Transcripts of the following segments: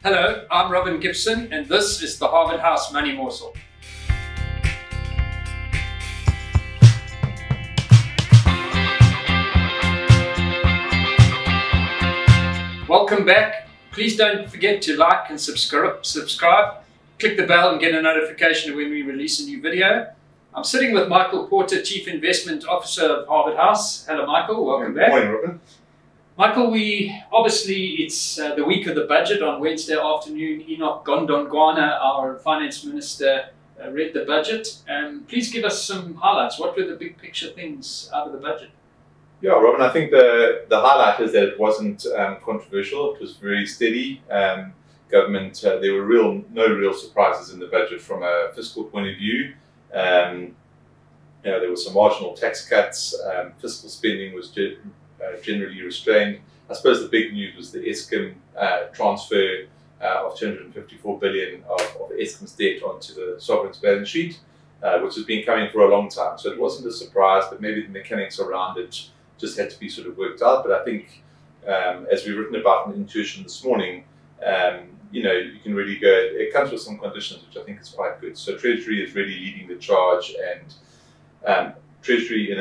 Hello, I'm Robin Gibson, and this is the Harvard House Money Morsel. Welcome back. Please don't forget to like and subscribe. Click the bell and get a notification when we release a new video. I'm sitting with Michael Porter, Chief Investment Officer of Harvard House. Hello, Michael. Welcome back. Good morning, Robin. Michael, it's the week of the budget. On Wednesday afternoon, Enoch Gondongwana, our finance minister, read the budget. Please give us some highlights. What were the big picture things out of the budget? Yeah, Robin, I think the highlight is that it wasn't controversial. It was very steady. Government, there were no real surprises in the budget from a fiscal point of view. There were some marginal tax cuts. Fiscal spending was generally restrained. I suppose the big news was the Eskom transfer of 254 billion of Eskom's debt onto the sovereign's balance sheet, which has been coming for a long time. So it wasn't a surprise, but maybe the mechanics around it just had to be sort of worked out. But I think, as we've written about in Intuition this morning, you can really go, it comes with some conditions, which I think is quite good. So Treasury is really leading the charge, and Treasury,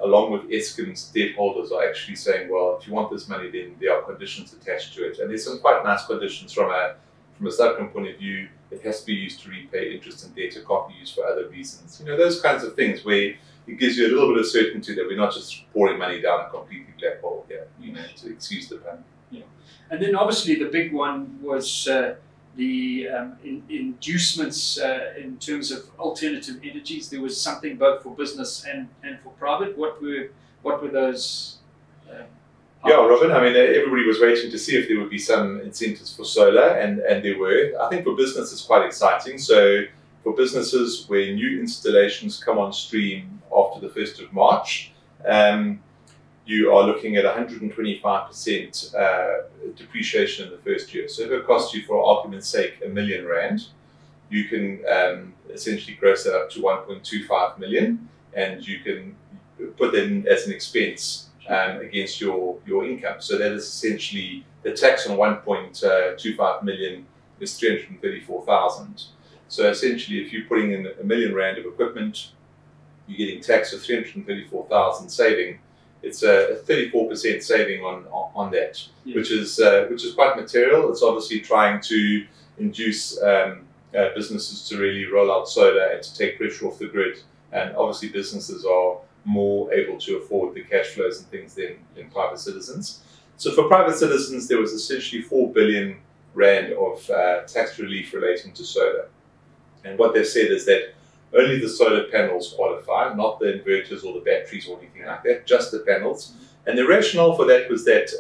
along with Eskom's debt holders, are actually saying, well, if you want this money, then there are conditions attached to it. And there's some quite nice conditions from a subcon point of view. It has to be used to repay interest and debt. It can't be used for other reasons. Those kinds of things where it gives you a little bit of certainty that we're not just pouring money down a completely black hole here, to excuse the pun. Yeah. And then obviously the big one was the inducements in terms of alternative energies. There was something both for business and for private. What were those? Yeah, Robin, I mean, everybody was waiting to see if there would be some incentives for solar, and there were. I think for business it's quite exciting. So for businesses where new installations come on stream after the 1st of March, you are looking at 125% depreciation in the first year. So if it costs you, for argument's sake, R1 million, you can essentially gross that up to 1.25 million, and you can put that in as an expense against your income. So that is essentially the tax on 1.25 million is 334,000. So essentially, if you're putting in R1 million of equipment, you're getting tax of 334,000 saving. It's a 34% saving on that, yeah. which is quite material. It's obviously trying to induce businesses to really roll out solar and to take pressure off the grid. And obviously businesses are more able to afford the cash flows and things than private citizens. So for private citizens, there was essentially 4 billion rand of tax relief relating to solar. And what they've said is that only the solar panels qualify, not the inverters or the batteries or anything like that, just the panels. And the rationale for that was that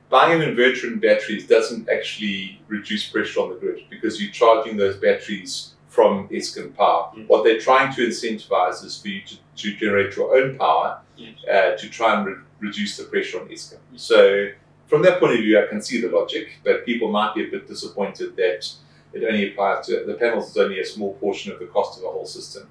buying an inverter and batteries doesn't actually reduce pressure on the grid, because you're charging those batteries from Eskom power. What they're trying to incentivize is for you to generate your own power to try and reduce the pressure on Eskom. So from that point of view, I can see the logic, but people might be a bit disappointed that it only applies to the panels, is only a small portion of the cost of the whole system.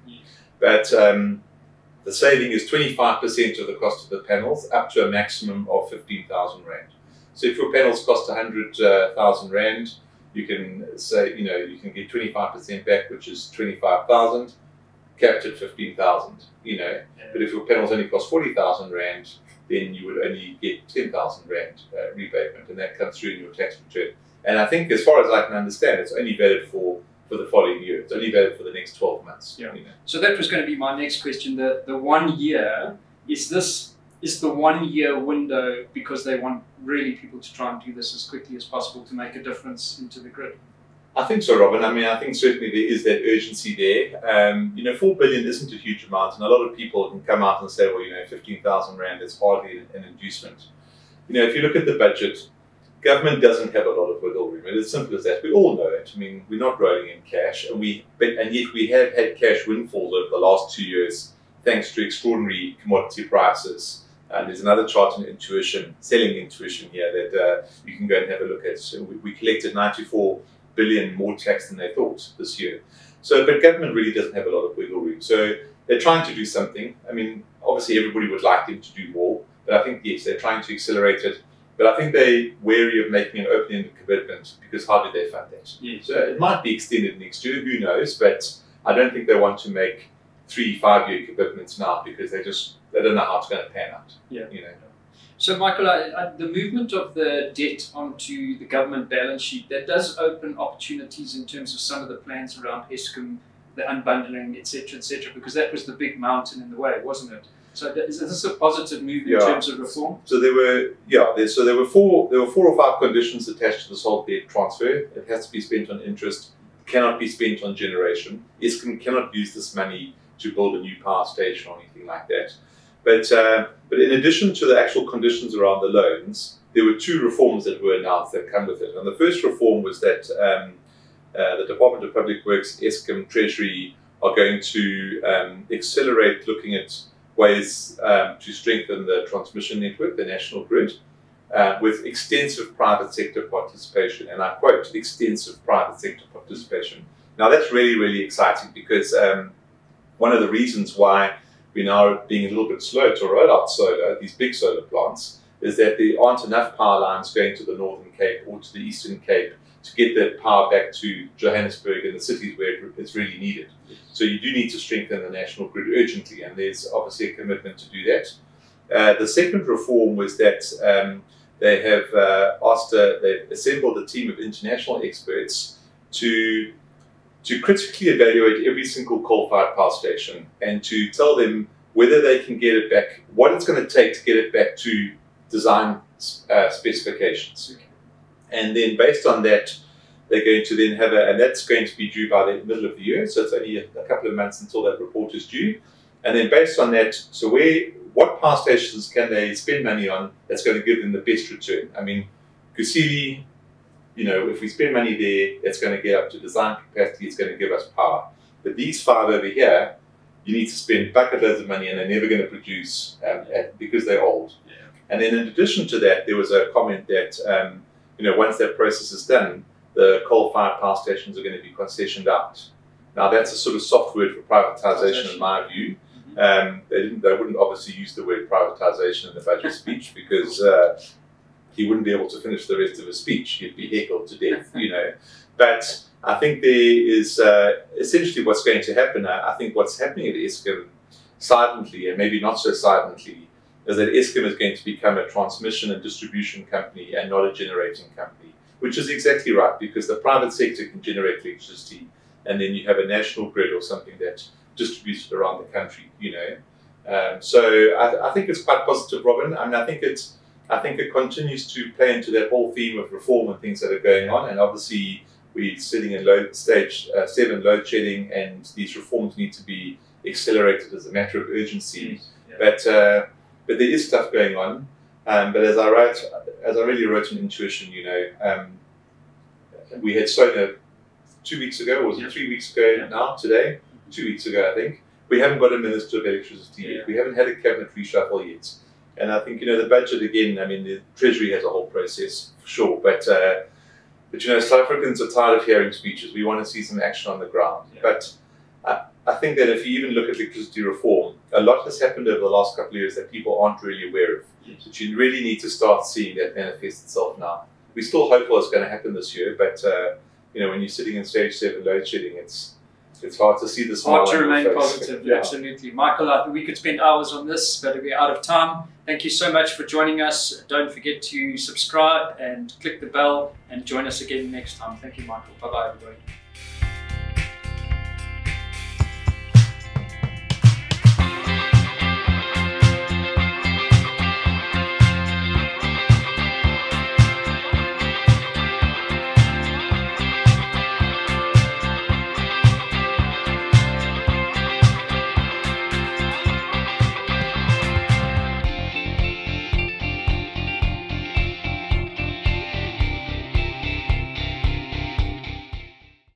But the saving is 25% of the cost of the panels, up to a maximum of 15,000 rand. So if your panels cost 100,000 rand, you can say, you can get 25% back, which is 25,000, capped at 15,000. But if your panels only cost 40,000 rand, then you would only get 10,000 rand rebate, and that comes through in your tax return. And I think, as far as I can understand, it's only valid for the following year. It's only valid for the next 12 months. Yeah. So that was going to be my next question. The 1 year, is the 1 year window because they want really people to try and do this as quickly as possible to make a difference into the grid? I think so, Robin. I mean, I think certainly there is that urgency there. 4 billion isn't a huge amount, and a lot of people can come out and say, well, 15,000 rand is hardly an inducement. If you look at the budget, government doesn't have a lot of wiggle room. It's as simple as that. We all know it. I mean, we're not rolling in cash, and yet we have had cash windfalls over the last 2 years, thanks to extraordinary commodity prices. And there's another chart in Intuition, selling Intuition here, that you can go and have a look at. So we collected 94 billion more tax than they thought this year. So, but government really doesn't have a lot of wiggle room. So they're trying to do something. I mean, obviously everybody would like them to do more, but I think, yes, they're trying to accelerate it. But I think they're wary of making an open-ended commitment because how do they fund that? Yes. So it might be extended next year, who knows? But I don't think they want to make 3-5 year commitments now because they don't know how it's going to pan out. Yeah. You know. So, Michael, the movement of the debt onto the government balance sheet, that does open opportunities in terms of some of the plans around Eskom, the unbundling, etc., because that was the big mountain in the way, wasn't it? So, is this a positive move in terms of reform? So there were four or five conditions attached to this whole debt transfer. It has to be spent on interest, cannot be spent on generation. Eskom cannot use this money to build a new power station or anything like that. But in addition to the actual conditions around the loans, there were two reforms that were announced that come with it. And the first reform was that the Department of Public Works, Eskom, Treasury are going to accelerate looking at ways to strengthen the transmission network, the national grid, with extensive private sector participation. And I quote, extensive private sector participation. Now that's really, really exciting because one of the reasons why we're now being a little bit slow to roll out solar, these big solar plants, is that there aren't enough power lines going to the Northern Cape or to the Eastern Cape to get that power back to Johannesburg and the cities where it's really needed. So you do need to strengthen the national grid urgently, and there's obviously a commitment to do that. The second reform was that they have they've assembled a team of international experts to critically evaluate every single coal-fired power station and to tell them whether they can get it back, what it's going to take to get it back to design specifications. And then based on that, they're going to then have and that's going to be due by the middle of the year, so it's only a couple of months until that report is due. And then based on that, so what power stations can they spend money on that's going to give them the best return? I mean, Kusile, if we spend money there, it's going to get up to design capacity, it's going to give us power. But these five over here, you need to spend bucket loads of money and they're never going to produce because they're old. Yeah. And then in addition to that, there was a comment that, once that process is done, the coal-fired power stations are going to be concessioned out. Now that's a sort of soft word for privatization in my view. They wouldn't obviously use the word privatization in the budget speech because he wouldn't be able to finish the rest of his speech. He'd be heckled to death, But I think there is essentially what's going to happen. I think what's happening at Eskom silently, and maybe not so silently, is that Eskom is going to become a transmission and distribution company and not a generating company, which is exactly right because the private sector can generate electricity and then you have a national grid or something that distributes it around the country, So I think it's quite positive, Robin. I mean, I think it continues to play into that whole theme of reform and things that are going on. And obviously, we're sitting in stage 7 load shedding, and these reforms need to be accelerated as a matter of urgency. Yeah. But there is stuff going on. But as I really wrote in Intuition, we had solar 2 weeks ago, or was it 3 weeks ago now, today? 2 weeks ago, I think. We haven't got a Minister of Electricity yet. We haven't had a cabinet reshuffle yet. And I think, the budget, again, I mean, the Treasury has a whole process, for sure. But South Africans are tired of hearing speeches. We want to see some action on the ground. Yeah. But I think that if you even look at electricity reform, a lot has happened over the last couple of years that people aren't really aware of. Yes. But you really need to start seeing that manifest itself now. We're still hopeful it's going to happen this year, but, when you're sitting in stage 7 load shedding, it's hard to see this. Hard to remain positive, yeah. Absolutely. Michael, I think we could spend hours on this, but we're out of time. Thank you so much for joining us. Don't forget to subscribe and click the bell and join us again next time. Thank you, Michael. Bye-bye, everybody.